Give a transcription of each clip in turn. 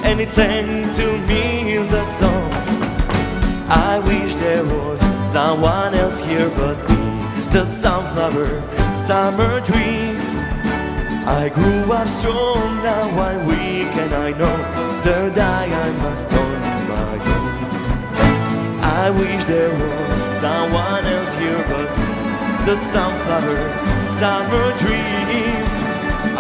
and it sang to me the song. I wish there was someone else here but me, the sunflower summer dream. I grew up strong, now I'm weak, and I know the day I must on my own. I wish there was someone else here but me, the sunflower summer dream.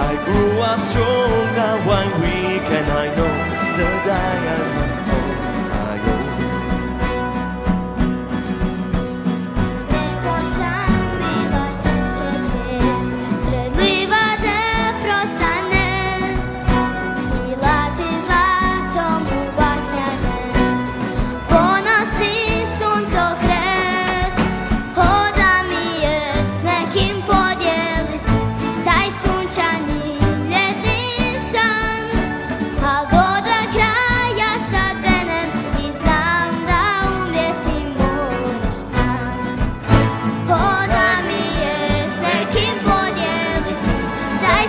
I grew up strong, now I'm weak, and I know the day I must on my own.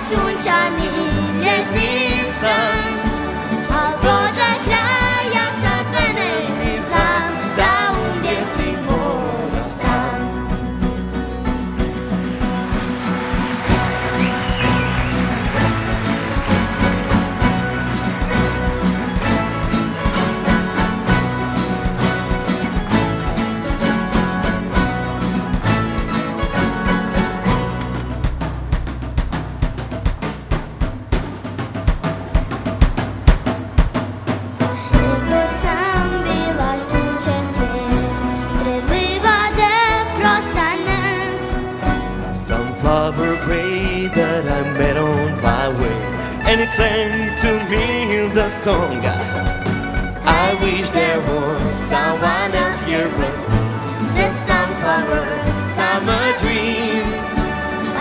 Sunčani ljetni san, al dođe kraj, ja sad mene ne znam, da umrijeti moraš sam. Sunflower gray that I met on my way, and it sang to me the song. I wish there was someone else here but me, the sunflower summer dream.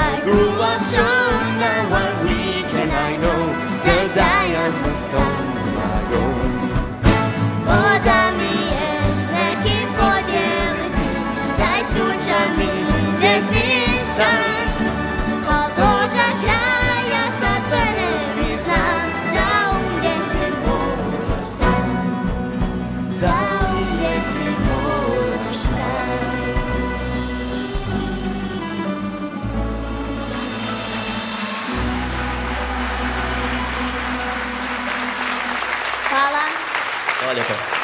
I grew up strong, now I'm weak, and I know the day I must on my own. Voda mi je s nekim podijeliti, taj sunčani ljetni san. Al dođe kraj, ja sad mene ne znam, da umrijeti moraš sam, da umrijeti moraš sam. Hvala. Hvala lijepo.